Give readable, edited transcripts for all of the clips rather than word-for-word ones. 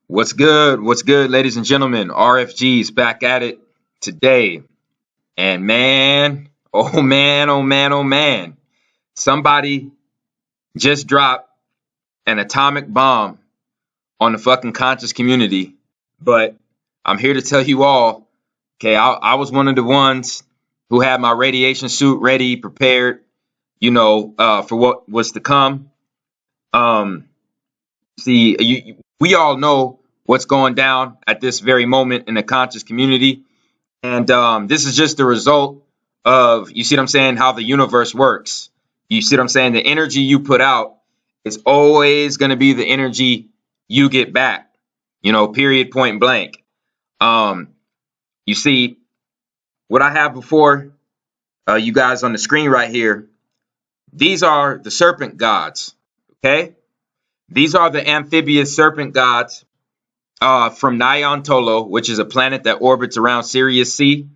What's good? What's good, ladies and gentlemen? RFG's back at it today. And man, oh man, oh man, oh man. Somebody just dropped an atomic bomb on the fucking conscious community. But I'm here to tell you all, okay, I was one of the ones who had my radiation suit ready, prepared, for what was to come. Um, we all know what's going down at this very moment in the conscious community. And this is just the result of, you see what I'm saying, how the universe works. You see what I'm saying? The energy you put out is always going to be the energy you get back, period, point blank. Um, you see what I have before you guys on the screen right here. These are the serpent gods, okay? These are the amphibious serpent gods from Nyan Tolo, which is a planet that orbits around Sirius C.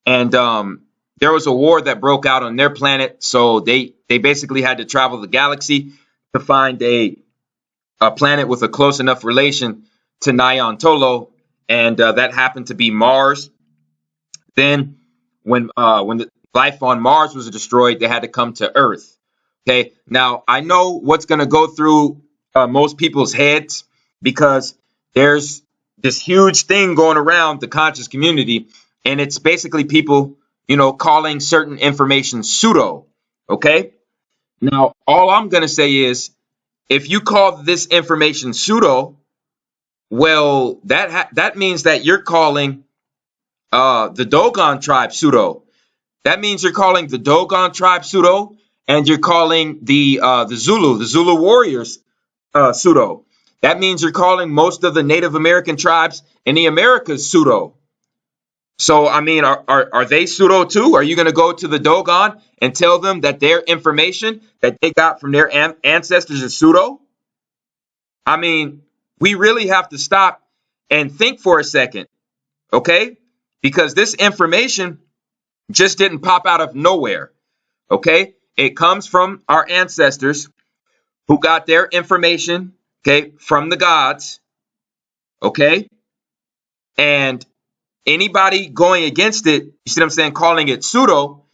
And there was a war that broke out on their planet, so they basically had to travel the galaxy to find a planet with a close enough relation to Nyan Tolo, and that happened to be Mars. Then, when the life on Mars was destroyed, they had to come to Earth. Okay, now I know what's going to go through most people's heads because there's this huge thing going around the conscious community, and it's basically people, calling certain information pseudo. Okay, now all I'm going to say is if you call this information pseudo, well, that means that you're calling the Dogon tribe pseudo. That means you're calling the Dogon tribe pseudo, and you're calling the Zulu warriors pseudo. That means you're calling most of the Native American tribes in the Americas pseudo. So, I mean, are they pseudo too? Are you going to go to the Dogon and tell them that their information that they got from their ancestors is pseudo? I mean, we really have to stop and think for a second, okay? Because this information just didn't pop out of nowhere, okay? It comes from our ancestors who got their information, okay, from the gods, okay? And anybody going against it, you see what I'm saying, calling it pseudo,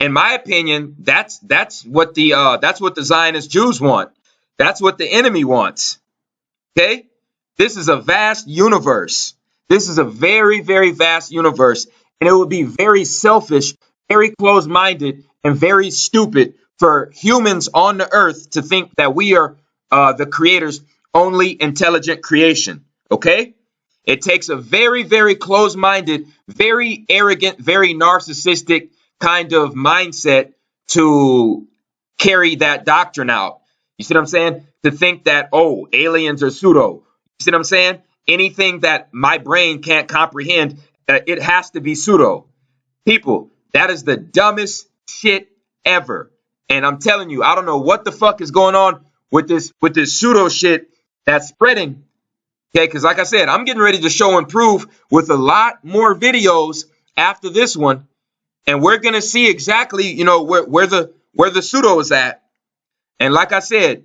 in my opinion, that's what the Zionist Jews want. That's what the enemy wants. Okay? This is a vast universe. This is a very, very vast universe. And it would be very selfish, very close-minded, and very stupid for humans on the earth to think that we are the creator's only intelligent creation. Okay? It takes a very, very close-minded, very arrogant, very narcissistic kind of mindset to carry that doctrine out. You see what I'm saying? To think that, oh, aliens are pseudo. You see what I'm saying? Anything that my brain can't comprehend, it has to be pseudo. People, that is the dumbest shit ever. And I'm telling you, I don't know what the fuck is going on with this pseudo shit that's spreading. Okay, because like I said, I'm getting ready to show and prove with a lot more videos after this one. And we're going to see exactly, where the pseudo is at. And like I said,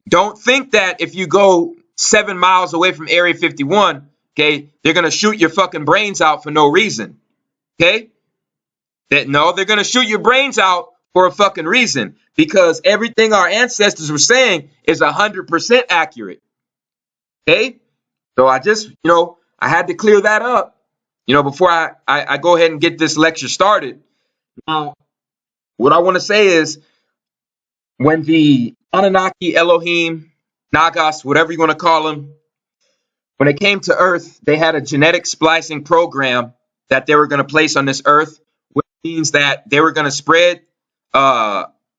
don't think that if you go 7 miles away from Area 51, okay, they're going to shoot your fucking brains out for no reason. Okay? No, they're going to shoot your brains out for a fucking reason because everything our ancestors were saying is 100% accurate. Okay? So I just, I had to clear that up, before I go ahead and get this lecture started. Now, what I want to say is when the Anunnaki, Elohim, Nagas, whatever you want to call them, when they came to Earth, they had a genetic splicing program that they were going to place on this Earth, which means that they were going to spread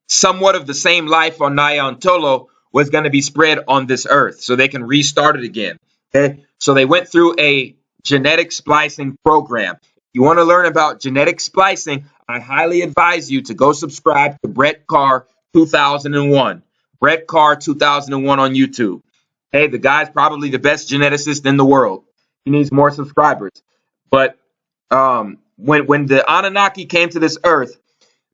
somewhat of the same life on Nyan Tolo was going to be spread on this Earth so they can restart it again. Okay, so they went through a genetic splicing program. If you want to learn about genetic splicing, I highly advise you to go subscribe to Brett Carr 2001. Brett Carr 2001 on YouTube. Hey, the guy's probably the best geneticist in the world. He needs more subscribers. But when the Anunnaki came to this Earth,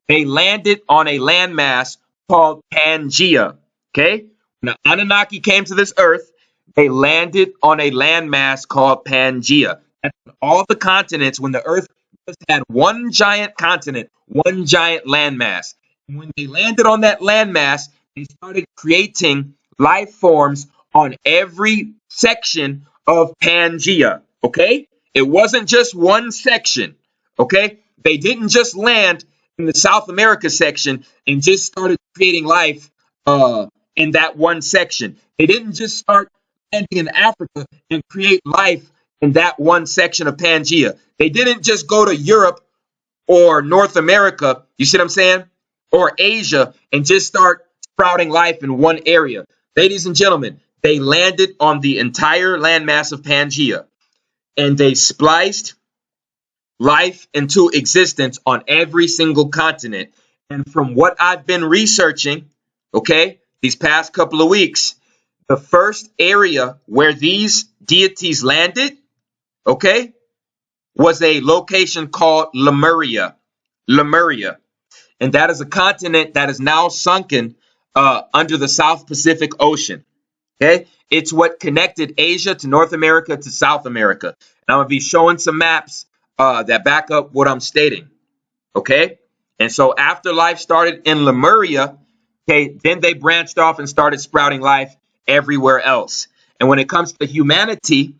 they landed on a landmass called Pangea. Okay, when the Anunnaki came to this Earth, They landed on a landmass called Pangea. That's all the continents when the Earth just had one giant continent, one giant landmass. And when they landed on that landmass, they started creating life forms on every section of Pangea. Okay? It wasn't just one section. Okay? They didn't just land in the South America section and just started creating life in that one section. They didn't just start landing in Africa and create life in that one section of Pangea. They didn't just go to Europe or North America, you see what I'm saying? Or Asia and just start sprouting life in one area. Ladies and gentlemen, they landed on the entire landmass of Pangea and they spliced life into existence on every single continent. And from what I've been researching, okay, these past couple of weeks, the first area where these deities landed, okay, was a location called Lemuria. Lemuria. And that is a continent that is now sunken under the South Pacific Ocean. Okay, it's what connected Asia to North America to South America. And I'm gonna be showing some maps that back up what I'm stating. Okay, and so after life started in Lemuria, okay, then they branched off and started sprouting life everywhere else. And when it comes to humanity,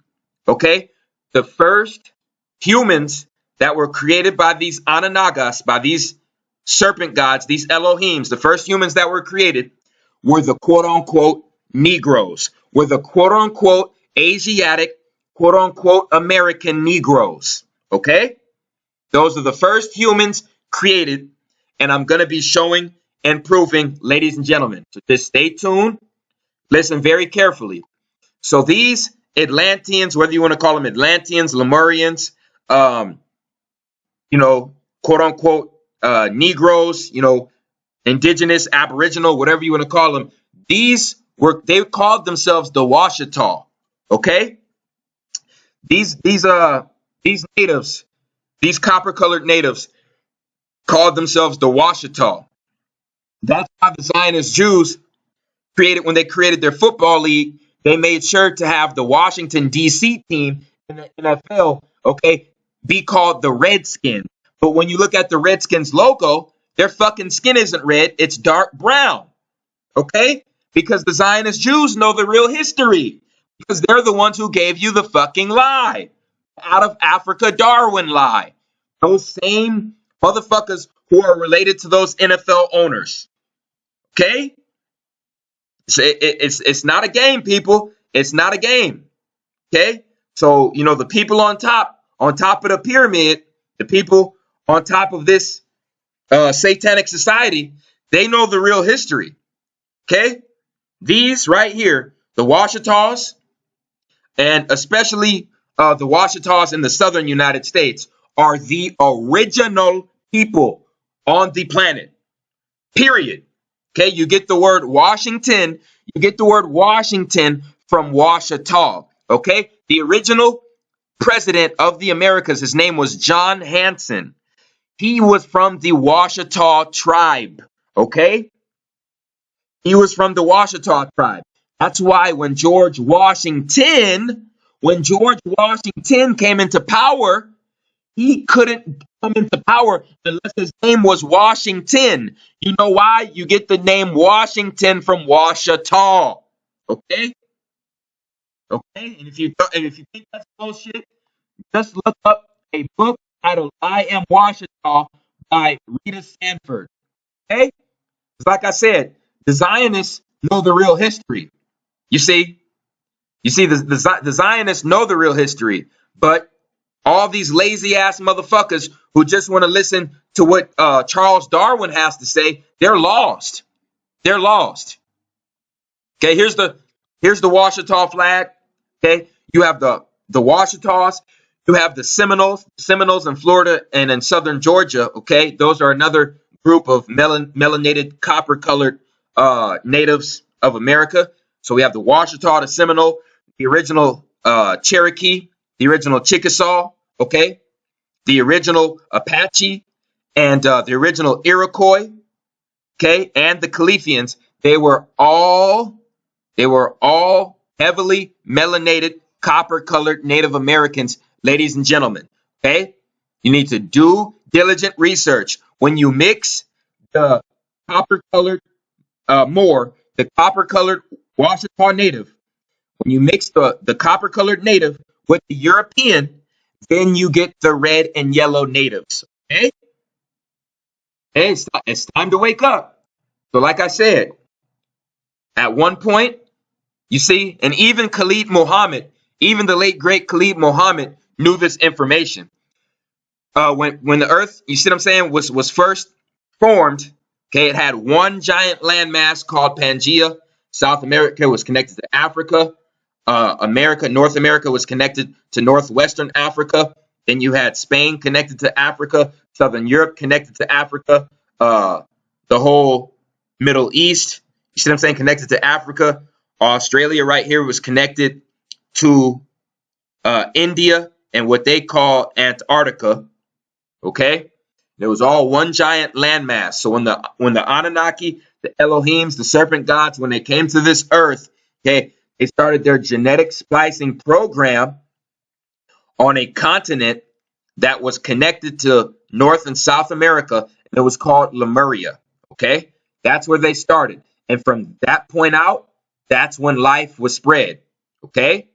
okay, the first humans that were created by these Ananagas, by these serpent gods, these Elohims, the first humans that were created were the quote unquote Negroes, were the quote unquote Asiatic, quote unquote American Negroes. Okay? Those are the first humans created, and I'm going to be showing and proving, ladies and gentlemen. So just stay tuned. Listen very carefully. So these Atlanteans, whether you want to call them Atlanteans, Lemurians, quote unquote Negroes, indigenous, aboriginal, whatever you want to call them, they called themselves the Washitaw. Okay? These natives, these copper-colored natives, called themselves the Washitaw. That's why the Zionist Jews when they created their football league, they made sure to have the Washington, D.C. team in the NFL, okay, be called the Redskins. But when you look at the Redskins logo, their fucking skin isn't red, it's dark brown, okay? Because the Zionist Jews know the real history. Because they're the ones who gave you the fucking lie. Out of Africa Darwin lie. Those same motherfuckers who are related to those NFL owners. Okay? It's not a game, people. It's not a game. Okay? So, the people on top of the pyramid, the people on top of this satanic society, they know the real history. Okay? These right here, the Washitaws, and especially the Washitaws in the southern United States, are the original people on the planet. Period. Okay, you get the word Washington. You get the word Washington from Washitaw. Okay, the original president of the Americas, his name was John Hanson. He was from the Washitaw tribe. Okay, he was from the Washitaw tribe. That's why when George Washington came into power, he couldn't come into power unless his name was Washington. You know why? You get the name Washington from Washitaw. Okay? Okay? And if you think that's bullshit, just look up a book titled I Am Washitaw by Rita Sanford. Okay? Like I said, the Zionists know the real history. You see, the Zionists know the real history, but all these lazy ass motherfuckers who just want to listen to what Charles Darwin has to say, they're lost. They're lost. Okay, here's the Washitaw flag. Okay, you have the Washitaws. You have the Seminoles in Florida and in southern Georgia. Okay, those are another group of melanated, copper-colored natives of America. So we have the Washitaw, the Seminole, the original Cherokee, the original Chickasaw, okay, the original Apache, and the original Iroquois, okay, and the Califians. They were all heavily melanated, copper-colored Native Americans, ladies and gentlemen. Okay? You need to do diligent research. When you mix the copper-colored the copper-colored Washitaw Native, when you mix the copper-colored Native with the European, then you get the red and yellow natives. Okay? Hey, it's time to wake up. So like I said, at one point, you see, and even Khalid Muhammad, even the late great Khalid Muhammad knew this information. When the Earth, you see what I'm saying, was first formed, okay, it had one giant landmass called Pangea. South America was connected to Africa. North America was connected to northwestern Africa. Then you had Spain connected to Africa, Southern Europe connected to Africa, the whole Middle East, you see what I'm saying, connected to Africa. Australia right here was connected to India and what they call Antarctica. Okay, it was all one giant landmass. So when the Anunnaki, the Elohims, the serpent gods, when they came to this earth, okay, they started their genetic splicing program on a continent that was connected to North and South America, and it was called Lemuria. Okay, that's where they started, and from that point out, that's when life was spread. Okay,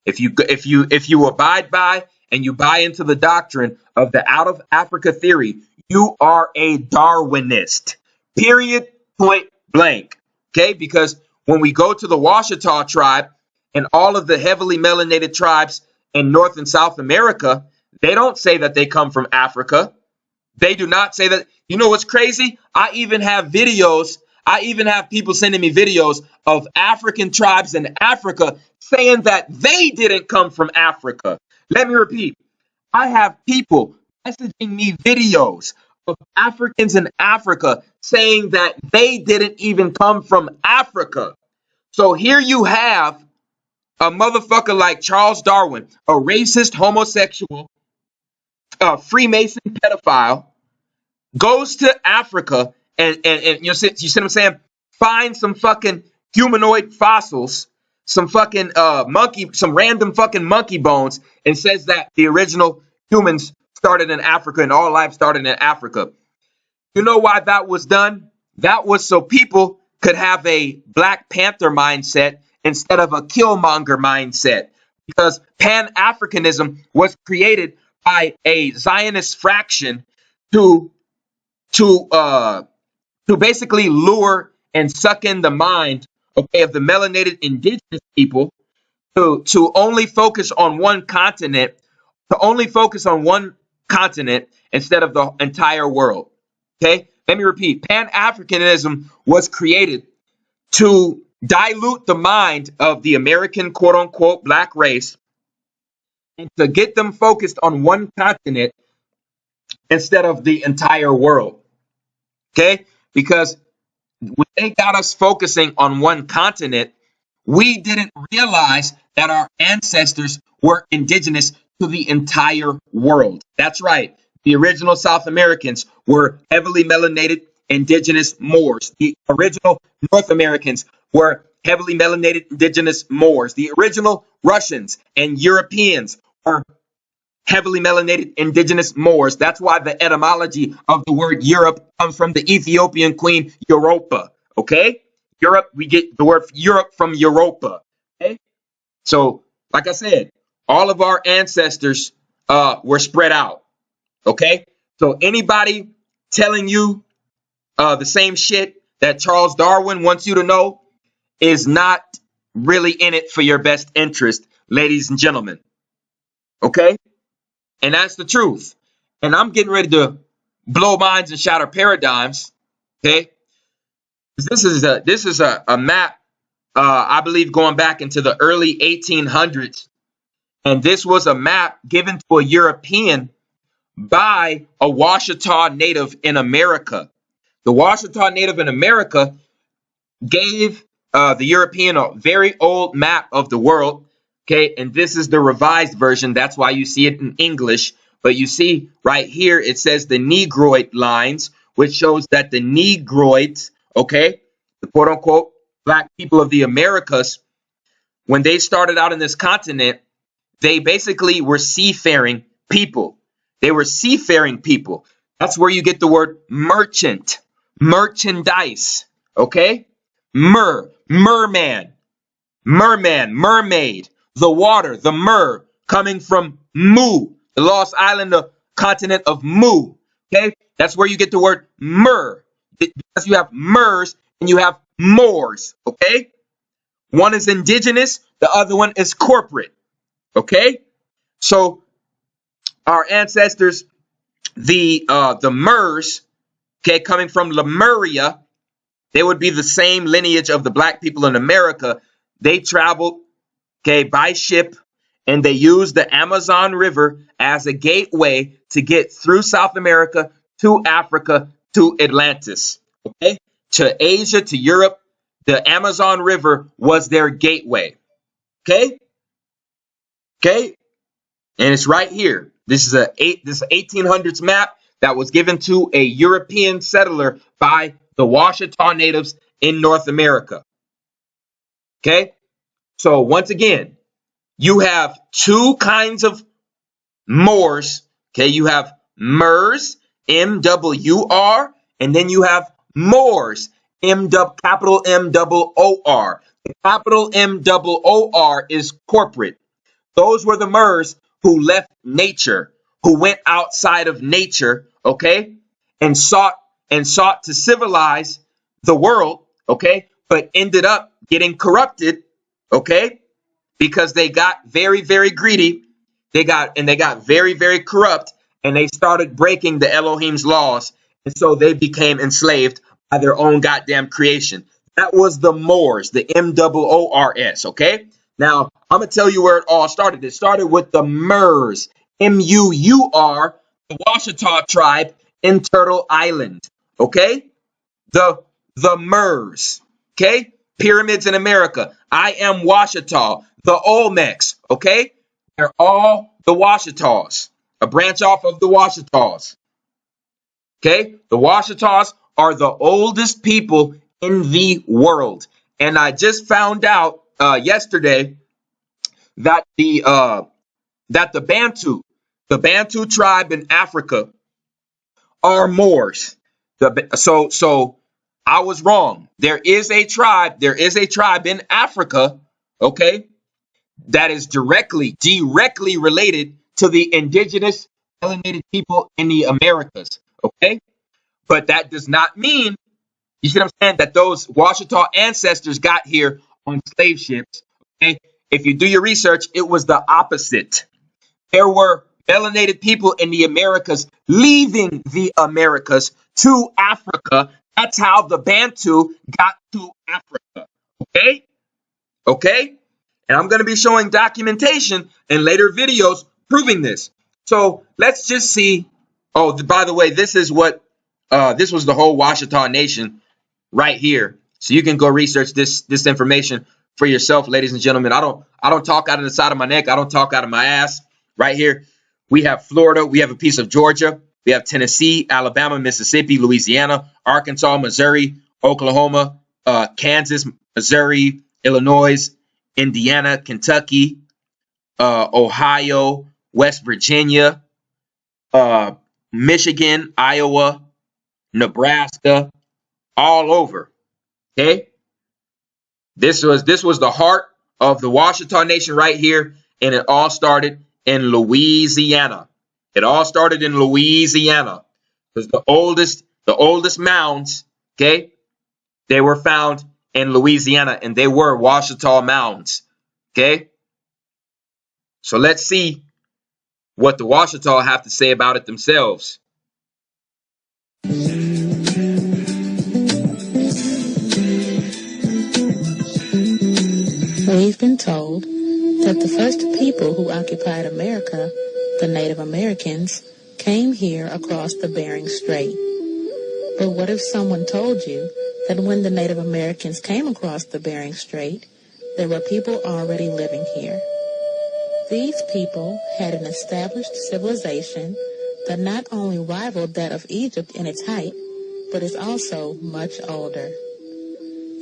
if you abide by and you buy into the doctrine of the out of Africa theory, you are a Darwinist. Period. Point blank. Okay, because when we go to the Washitaw tribe and all of the heavily melanated tribes in North and South America, they don't say that they come from Africa. They do not say that. You know what's crazy? I even have videos. I even have people sending me videos of African tribes in Africa saying that they didn't come from Africa. Let me repeat. I have people messaging me videos of Africans in Africa saying that they didn't even come from Africa. So here you have a motherfucker like Charles Darwin, a racist, homosexual, Freemason pedophile, goes to Africa and you see what I'm saying? Find some fucking humanoid fossils, some fucking some random fucking monkey bones, and says that the original humans started in Africa and all life started in Africa. You know why that was done? That was so people could have a Black Panther mindset instead of a Killmonger mindset. Because Pan-Africanism was created by a Zionist fraction to basically lure and suck in the mind, okay, of the melanated indigenous people to only focus on one continent, instead of the entire world. Okay, let me repeat. Pan-Africanism was created to dilute the mind of the American quote unquote black race and to get them focused on one continent instead of the entire world. Okay, because when they got us focusing on one continent, we didn't realize that our ancestors were indigenous to the entire world. That's right. The original South Americans were heavily melanated indigenous Moors. The original North Americans were heavily melanated indigenous Moors. The original Russians and Europeans were heavily melanated indigenous Moors. That's why the etymology of the word Europe comes from the Ethiopian queen Europa. Okay? Europe, we get the word Europe from Europa. Okay? So, like I said, all of our ancestors were spread out. Okay? So anybody telling you the same shit that Charles Darwin wants you to know is not really in it for your best interest, ladies and gentlemen. Okay? And that's the truth. And I'm getting ready to blow minds and shatter paradigms. Okay? This is a map, I believe, going back into the early 1800s. And this was a map given to a European by a Washitaw native in America. The Washitaw native in America gave the European a very old map of the world. Okay, and this is the revised version. That's why you see it in English. But you see right here, it says the Negroid lines, which shows that the Negroids, okay, the quote unquote black people of the Americas, when they started out in this continent, they basically were seafaring people. They were seafaring people. That's where you get the word merchant, merchandise, okay? Merman, mermaid, the water, the mer, coming from Mu, the lost island of continent of Mu, okay? That's where you get the word mer, because you have Mers and you have Moors, okay? One is indigenous, the other one is corporate, okay? So our ancestors, the Mers, okay, coming from Lemuria, they would be the same lineage of the black people in America. They traveled, okay, by ship, and they used the Amazon River as a gateway to get through South America to Africa to Atlantis, okay, to Asia, to Europe. The Amazon River was their gateway, okay, okay, and it's right here. This is this 1800s map that was given to a European settler by the Washitaw natives in North America. Okay, so once again, you have two kinds of Moors. Okay, you have Mers, M-W-R, and then you have Moors, capital M-O-O-R. The capital M-O-O-R is corporate. Those were the Mers who left nature, who went outside of nature, okay, and sought to civilize the world, okay, but ended up getting corrupted, okay, because they got very, very greedy. They got very, very corrupt, and they started breaking the Elohim's laws, and so they became enslaved by their own goddamn creation. That was the Moors, the M-O-O-R-S, okay? Now, I'm going to tell you where it all started. It started with the Mers, M-U-U-R, the Washitaw tribe in Turtle Island, okay? The Mers, okay? Pyramids in America. I am Washitaw. The Olmecs, okay? They're all the Washitaws, a branch off of the Washitaws, okay? The Washitaws are the oldest people in the world. And I just found out yesterday that the Bantu tribe in Africa are Moors. So I was wrong. There is a tribe in Africa, okay, that is directly related to the indigenous melanated people in the Americas, okay? But that does not mean, you see what I'm saying, that those Washitaw ancestors got here on slave ships, okay? If you do your research, it was the opposite. There were melanated people in the Americas leaving the Americas to Africa. That's how the Bantu got to Africa, okay? Okay? And I'm going to be showing documentation in later videos proving this. So let's just see. Oh, by the way, this is what, this was the whole Washitaw Nation right here. So you can go research this information for yourself, ladies and gentlemen. I don't talk out of the side of my neck. I don't talk out of my ass. Right here, we have Florida. We have a piece of Georgia. We have Tennessee, Alabama, Mississippi, Louisiana, Arkansas, Missouri, Oklahoma, Kansas, Missouri, Illinois, Indiana, Kentucky, Ohio, West Virginia, Michigan, Iowa, Nebraska, all over. Okay, this was the heart of the Washitaw Nation right here, and it all started in Louisiana. It all started in Louisiana because the oldest mounds, okay, they were found in Louisiana, and they were Washitaw mounds. Okay, so let's see what the Washitaw have to say about it themselves. We've been told that the first people who occupied America, the Native Americans, came here across the Bering Strait. But what if someone told you that when the Native Americans came across the Bering Strait, there were people already living here? These people had an established civilization that not only rivaled that of Egypt in its height, but is also much older.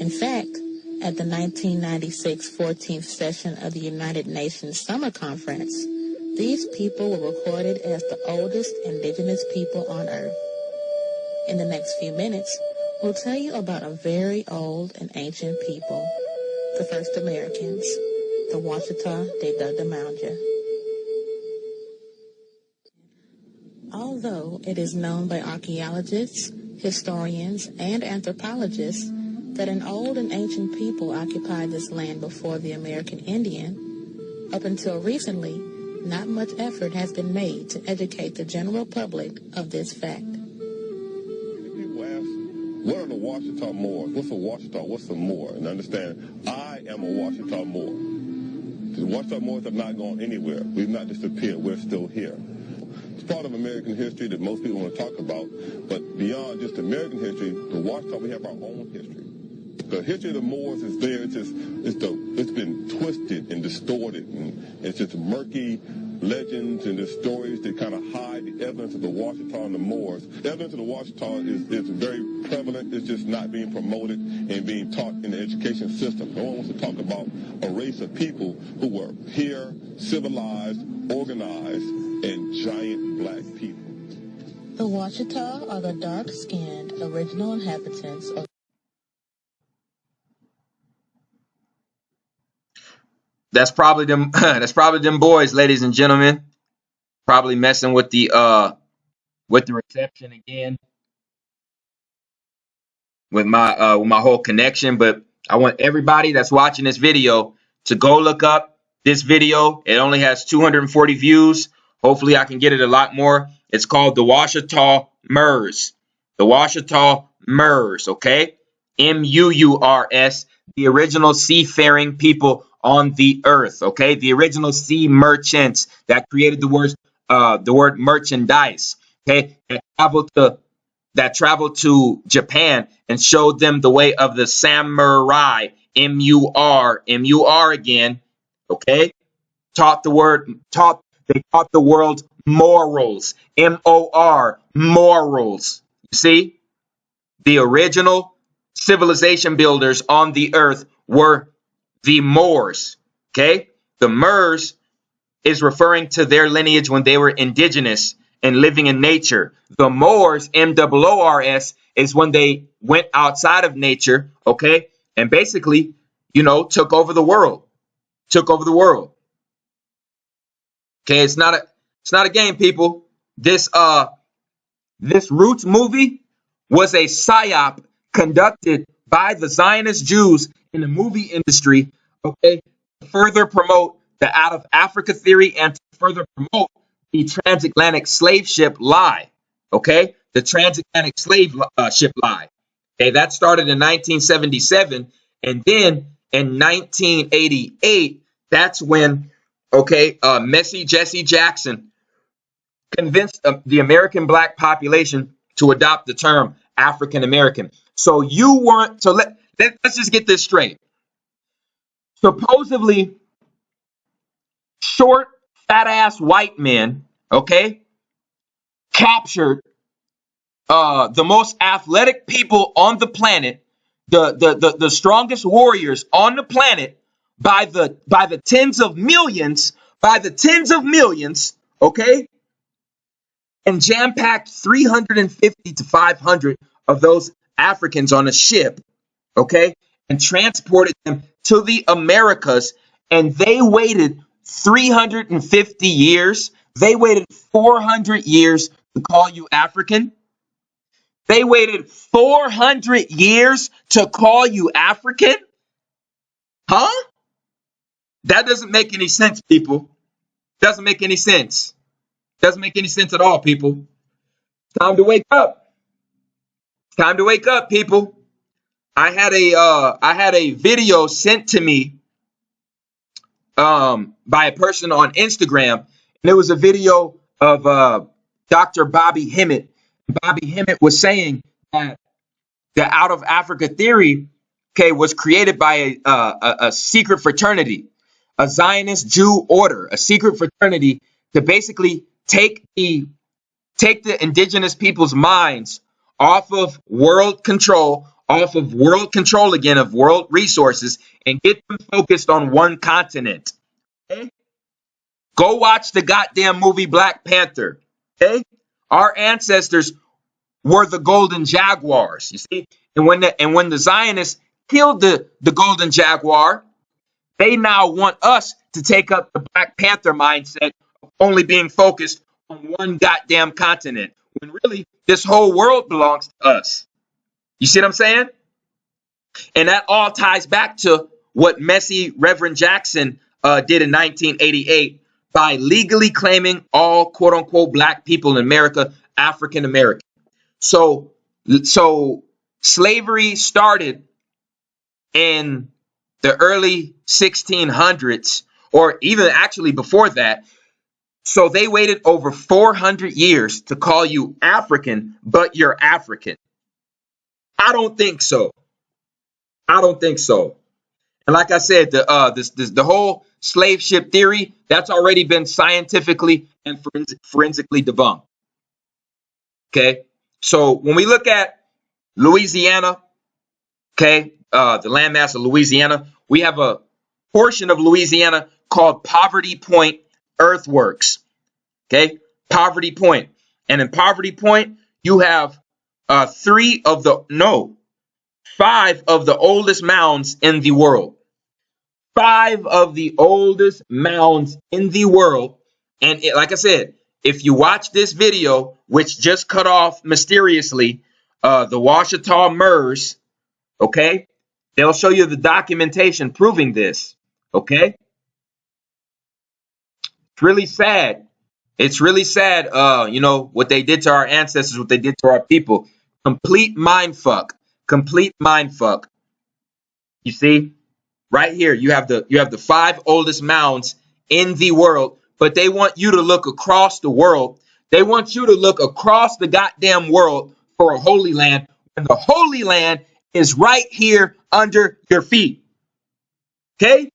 In fact, At the 1996 14th session of the United Nations Summer Conference, these people were recorded as the oldest indigenous people on Earth. In the next few minutes, we'll tell you about a very old and ancient people, the first Americans, the Washitaw Muurs. Although it is known by archaeologists, historians, and anthropologists that an old and ancient people occupied this land before the American Indian, up until recently, not much effort has been made to educate the general public of this fact. People ask, what are the Washitaw Muurs? What's a Washitaw? What's a Moor? And understand, I am a Washitaw Moor. The Washitaw Moors have not gone anywhere. We've not disappeared. We're still here. It's part of American history that most people want to talk about, but beyond just American history, the Washitaw, we have our own history. The history of the Moors is there. It's been twisted and distorted, and it's just murky legends and the stories that kind of hide the evidence of the Washitaw and the Moors. The evidence of the Washitaw is very prevalent. It's just not being promoted and being taught in the education system. No one wants to talk about a race of people who were here, civilized, organized, and giant black people. The Washitaw are the dark-skinned original inhabitants of That's probably them. That's probably them boys, ladies and gentlemen. Probably messing with the reception again, with my whole connection. But I want everybody that's watching this video to go look up this video. It only has 240 views. Hopefully, I can get it a lot more. It's called the Washitaw Muurs. The Washitaw Muurs. Okay, Muurs. The original seafaring people on the earth, okay? The original sea merchants that created the word merchandise, okay? That traveled to Japan and showed them the way of the samurai, M-U-R again, okay? They taught the world morals, M-O-R, morals. You see? The original civilization builders on the earth were the Moors, okay? The Moors is referring to their lineage when they were indigenous and living in nature. The Moors, M-O-O-R-S, is when they went outside of nature, okay? And basically, took over the world. Okay, it's not a game, people. This Roots movie was a psyop conducted by the Zionist Jews in the movie industry, okay, to further promote the out of Africa theory and to further promote the transatlantic slave ship lie, okay, the transatlantic slave ship lie. Okay, that started in 1977, and then in 1988, that's when, Messy Jesse Jackson convinced the American black population to adopt the term African American. So let's just get this straight. Supposedly short, fat ass white men, okay, captured the most athletic people on the planet, the strongest warriors on the planet by the tens of millions, okay, and jam-packed 350 to 500 of those Africans on a ship, okay, and transported them to the Americas, and they waited 350 years. They waited 400 years to call you African. They waited 400 years to call you African? Huh? That doesn't make any sense, people. Doesn't make any sense. Doesn't make any sense at all, people. It's time to wake up. It's time to wake up, people. I had a video sent to me by a person on Instagram, and it was a video of Dr. Bobby Hemmett. Bobby Hemmett was saying that the out of Africa theory, okay, was created by a secret fraternity, a Zionist Jew order, a secret fraternity to basically take the indigenous people's minds off of world control, off of world control again of world resources and get them focused on one continent. Okay? Go watch the goddamn movie Black Panther. Okay? Our ancestors were the golden jaguars, you see? And when the Zionists killed the golden jaguar, they now want us to take up the Black Panther mindset of only being focused on one goddamn continent, when really this whole world belongs to us. You see what I'm saying? And that all ties back to what messy Reverend Jackson did in 1988 by legally claiming all quote unquote black people in America African American. So slavery started in the early 1600s, or even actually before that. So they waited over 400 years to call you African, but you're African. I don't think so. I don't think so. And like I said, the whole slave ship theory, that's already been scientifically and forensically debunked. Okay. So when we look at Louisiana, okay, the landmass of Louisiana, we have a portion of Louisiana called Poverty Point Earthworks. Okay, Poverty Point. And in Poverty Point, you have 5 of the oldest mounds in the world. 5 of the oldest mounds in the world. And like I said, if you watch this video, which just cut off mysteriously, the Washitaw Muurs, okay, they'll show you the documentation proving this, okay? It's really sad. It's really sad, what they did to our ancestors, what they did to our people. Complete mind fuck. Complete mind fuck. You see? Right here, you have the 5 oldest mounds in the world, but they want you to look across the world. They want you to look across the goddamn world for a holy land, and the holy land is right here under your feet. Okay?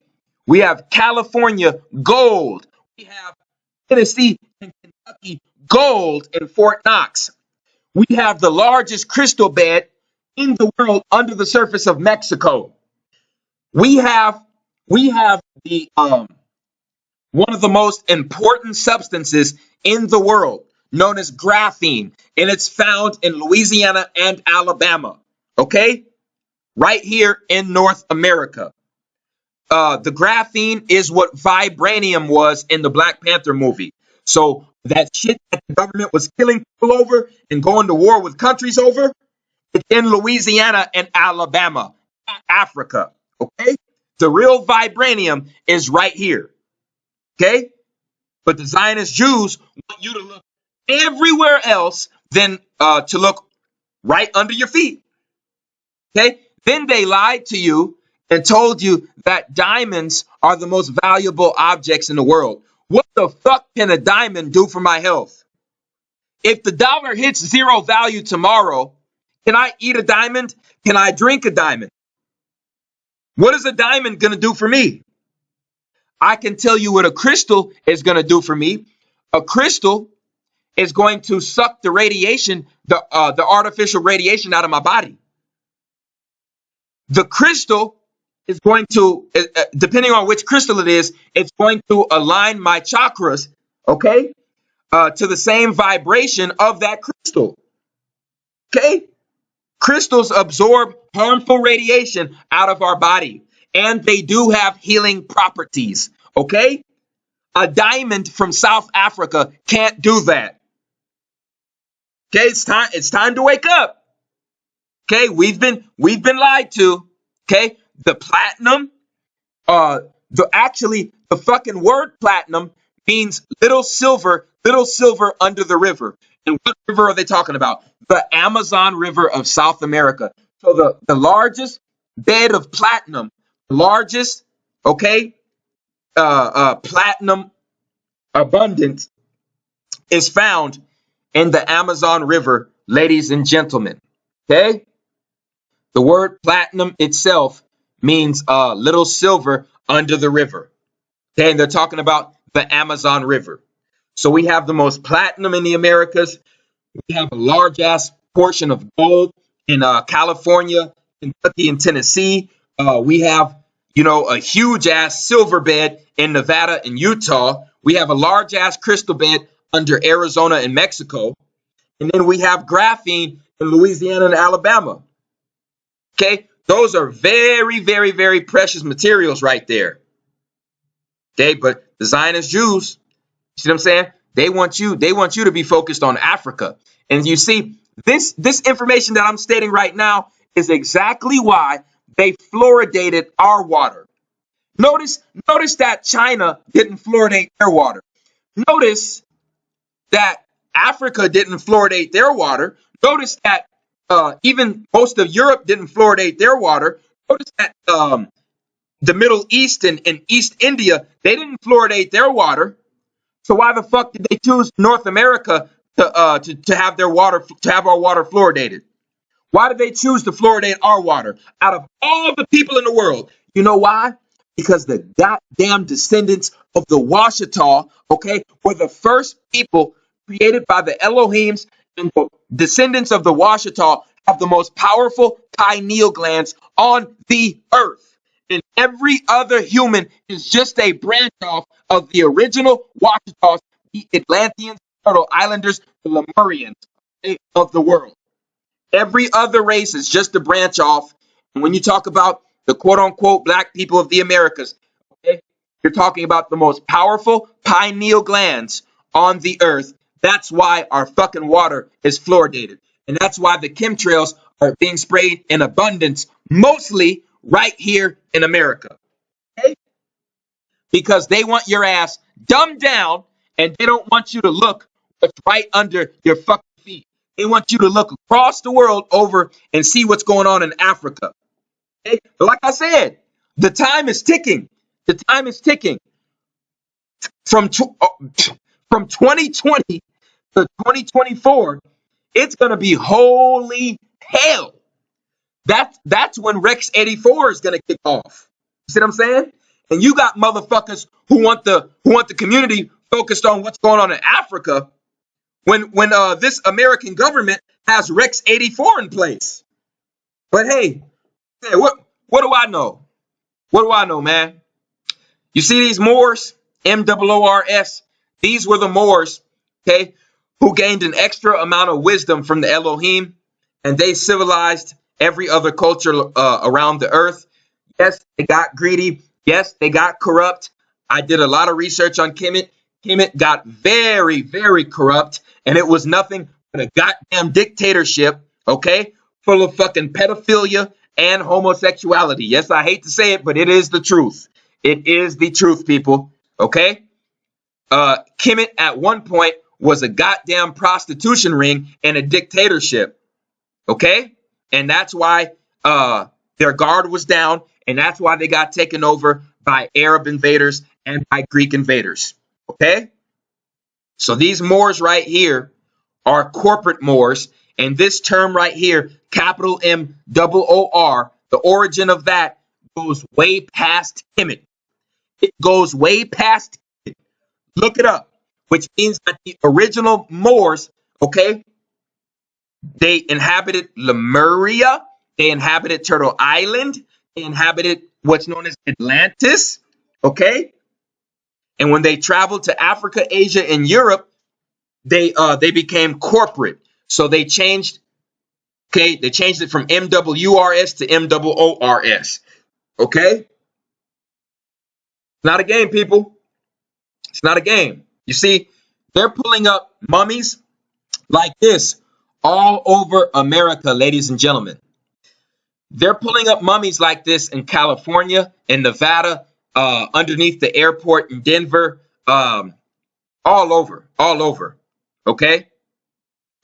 We have California gold. We have Tennessee and Kentucky gold in Fort Knox. We have the largest crystal bed in the world under the surface of Mexico. We have the one of the most important substances in the world, known as graphene, and it's found in Louisiana and Alabama. Okay, right here in North America. The graphene is what vibranium was in the Black Panther movie. So that shit that the government was killing people over and going to war with countries over, it's in Louisiana and Alabama, Africa. Okay? The real vibranium is right here. Okay? But the Zionist Jews want you to look everywhere else than to look right under your feet. Okay? Then they lied to you and told you that diamonds are the most valuable objects in the world. What the fuck can a diamond do for my health? If the dollar hits zero value tomorrow, can I eat a diamond? Can I drink a diamond? What is a diamond going to do for me? I can tell you what a crystal is going to do for me. A crystal is going to suck the radiation, the artificial radiation out of my body. The crystal is going to, depending on which crystal it is, it's going to align my chakras, okay, to the same vibration of that crystal. Okay? Crystals absorb harmful radiation out of our body, and they do have healing properties, okay? A diamond from South Africa can't do that. Okay, it's time to wake up. Okay, we've been lied to. Okay, the platinum, the fucking word platinum means little silver under the river. And what river are they talking about? The Amazon River of South America. So the largest bed of platinum, the largest, okay, platinum abundance is found in the Amazon River, ladies and gentlemen. Okay? The word platinum itself means little silver under the river. Okay, and they're talking about the Amazon River. So we have the most platinum in the Americas. We have a large ass portion of gold in California, Kentucky and Tennessee. We have, a huge ass silver bed in Nevada and Utah. We have a large ass crystal bed under Arizona and Mexico. And then we have graphene in Louisiana and Alabama. Okay, those are very, very, very precious materials right there. Okay, but the Zionist Jews, you see what I'm saying? They want you to be focused on Africa. And you see, this information that I'm stating right now is exactly why they fluoridated our water. Notice that China didn't fluoridate their water. Notice that Africa didn't fluoridate their water. Notice that even most of Europe didn't fluoridate their water. Notice that the Middle East and East India, they didn't fluoridate their water. So why the fuck did they choose North America to have their water, to have our water fluoridated? Why did they choose to fluoridate our water out of all the people in the world? You know why? Because the goddamn descendants of the Washitaw, okay, were the first people created by the Elohims, and the descendants of the Washitaw have the most powerful pineal glands on the earth. And every other human is just a branch off of the original Washitaws, the Atlanteans, Turtle Islanders, the Lemurians of the world. Every other race is just a branch off. And when you talk about the quote unquote black people of the Americas, okay, you're talking about the most powerful pineal glands on the earth. That's why our fucking water is fluoridated. And that's why the chemtrails are being sprayed in abundance, mostly right here in America. Okay? Because they want your ass dumbed down and they don't want you to look what's right under your fucking feet. They want you to look across the world over and see what's going on in Africa. Okay? But like I said, the time is ticking. The time is ticking. From 2020 to 2024, it's going to be holy hell. That's when Rex 84 is going to kick off. You see what I'm saying? And you got motherfuckers who want the community focused on what's going on in Africa when this American government has Rex 84 in place. But hey, what do I know? What do I know, man? You see these Moors, Moors, these were the Moors, okay, who gained an extra amount of wisdom from the Elohim, and they civilized every other culture around the earth. Yes, they got greedy. Yes, they got corrupt. I did a lot of research on Kemet. Kemet got very, very corrupt, and it was nothing but a goddamn dictatorship, okay, full of fucking pedophilia and homosexuality. Yes, I hate to say it, but it is the truth. It is the truth, people, okay? Kemet at one point was a goddamn prostitution ring and a dictatorship, okay? And that's why their guard was down, and that's why they got taken over by Arab invaders and by Greek invaders, okay? So these Moors right here are corporate Moors, and this term right here, capital M-O-O-R, the origin of that goes way past Kemet. It goes way past Kemet. Look it up, which means that the original Moors, okay, they inhabited Lemuria, they inhabited Turtle Island, they inhabited what's known as Atlantis, okay? And when they traveled to Africa, Asia, and Europe, they became corporate. So they changed, okay? They changed it from MWRS to MOORS, okay? Not a game, people. It's not a game. You see, they're pulling up mummies like this all over America, ladies and gentlemen. They're pulling up mummies like this in California, in Nevada, underneath the airport in Denver, all over, okay?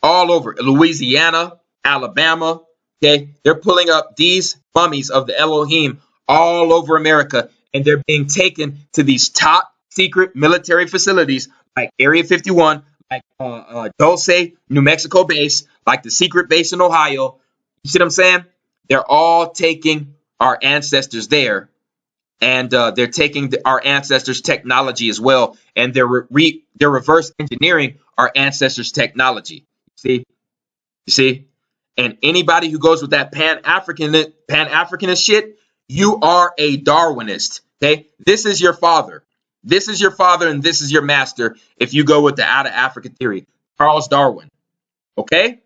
All over, Louisiana, Alabama, okay? They're pulling up these mummies of the Elohim all over America, and they're being taken to these top secret military facilities like Area 51, like Dulce, New Mexico base, like the secret base in Ohio. You see what I'm saying? They're all taking our ancestors there, and they're taking our ancestors' technology as well, and they're reverse engineering our ancestors' technology. You see, And anybody who goes with that Pan-Africanist shit, you are a Darwinist. Okay, this is your father. This is your father, and this is your master. If you go with the out of Africa theory, Charles Darwin. Okay,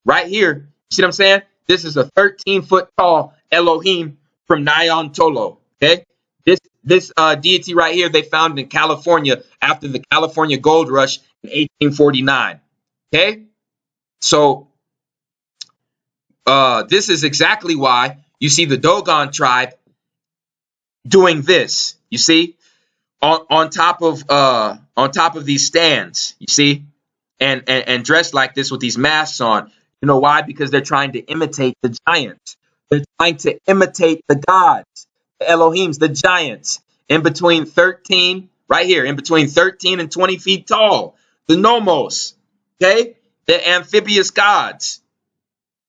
right here. See what I'm saying? This is a 13-foot tall Elohim from Nyan Tolo. Okay, this deity right here they found in California after the California Gold Rush in 1849. Okay, so this is exactly why you see the Dogon tribe doing this. You see, on top of these stands. You see, and dressed like this with these masks on. You know why? Because they're trying to imitate the giants. They're trying to imitate the gods, the Elohims, the giants, in between 13, right here, in between 13 and 20 feet tall. The Nomos, okay? The amphibious gods,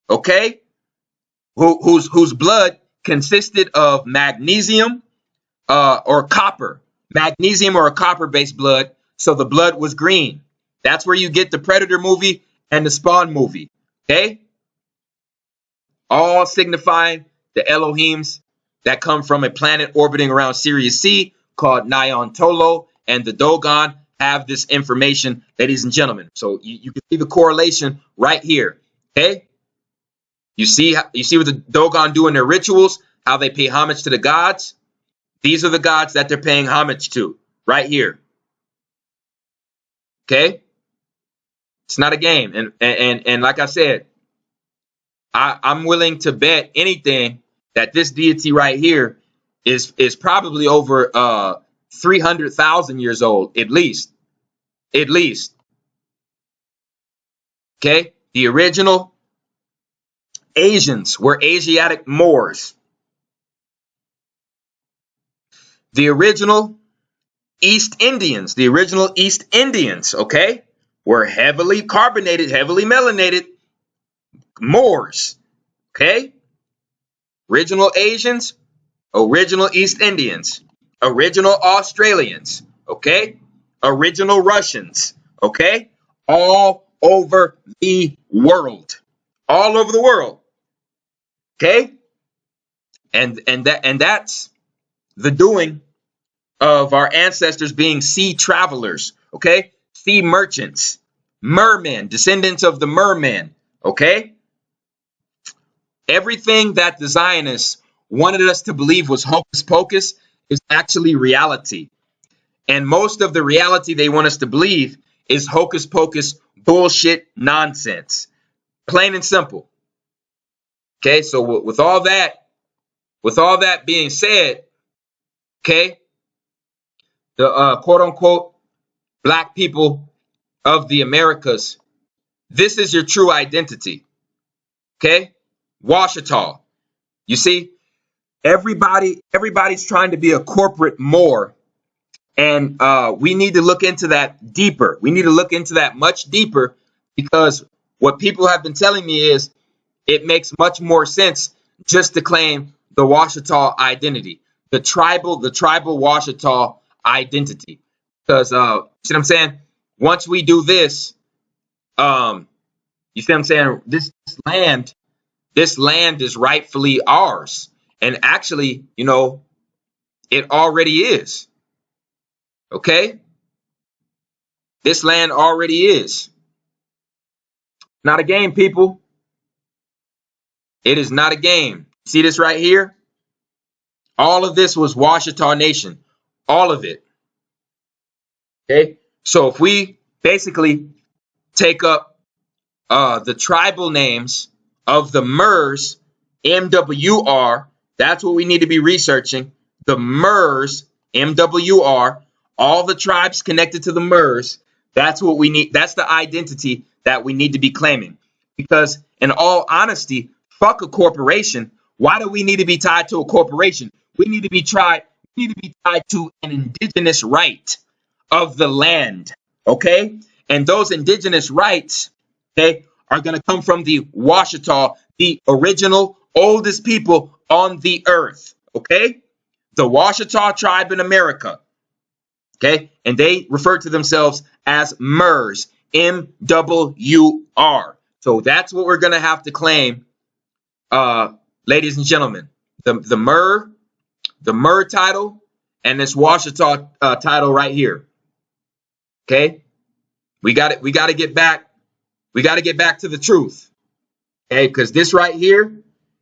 okay? Whose blood consisted of magnesium or copper. Magnesium or a copper-based blood, so the blood was green. That's where you get the Predator movie and the Spawn movie, okay? All signifying the Elohims that come from a planet orbiting around Sirius C called Nyan Tolo, and the Dogon have this information, ladies and gentlemen. So you can see the correlation right here, okay? You see what the Dogon do in their rituals, how they pay homage to the gods. These are the gods that they're paying homage to right here. Okay? It's not a game. And like I said, I'm willing to bet anything that this deity right here is probably over 300,000 years old, at least. At least. Okay? The original Asians were Asiatic Moors. The original East Indians, okay, were heavily carbonated, heavily melanated Moors, okay? Original Asians, original East Indians, original Australians, okay? Original Russians, okay? All over the world. All over the world. Okay? And that's the doing of our ancestors being sea travelers, okay? Sea merchants, mermen, descendants of the mermen, okay? Everything that the Zionists wanted us to believe was hocus pocus is actually reality. And most of the reality they want us to believe is hocus pocus bullshit nonsense. Plain and simple. Okay, so with all that being said, okay, the quote unquote black people of the Americas, this is your true identity. Okay? Washitaw. You see, everybody's trying to be a corporate Moor, and we need to look into that deeper. We need to look into that much deeper, because what people have been telling me is it makes much more sense just to claim the Washitaw identity, the tribal Washitaw identity. Because see what I'm saying? Once we do this, you see what I'm saying? This land is rightfully ours. And actually, you know, it already is. Okay? This land already is. Not a game, people. It is not a game. See this right here? All of this was Washitaw Nation. All of it. Okay? So if we basically take up the tribal names of the Muurs, MWR, that's what we need to be researching. The Muurs, MWR, all the tribes connected to the Muurs, that's what we need. That's the identity that we need to be claiming. Because in all honesty, fuck a corporation. Why do we need to be tied to a corporation? We need to be tied to an indigenous right of the land. Okay? And those indigenous rights, okay, are going to come from the Washitaw, the original oldest people on the earth. Okay? The Washitaw tribe in America. Okay? And they refer to themselves as Muurs, MWR. So that's what we're going to have to claim, ladies and gentlemen. The Mur title and this Washitaw title right here. Okay? We got to get back. We got to get back to the truth. Okay? Because this right here,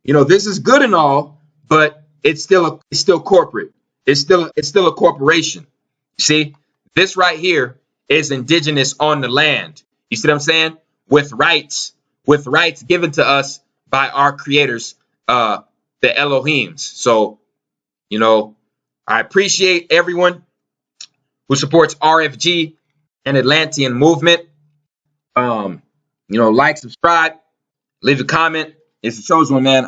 this is good and all, but it's still corporate. It's still a corporation. See, this right here is indigenous on the land. You see what I'm saying? With rights given to us by our creators, the Elohims. So, I appreciate everyone who supports RFG and Atlantean movement. Like, subscribe, leave a comment. It's the chosen one, man.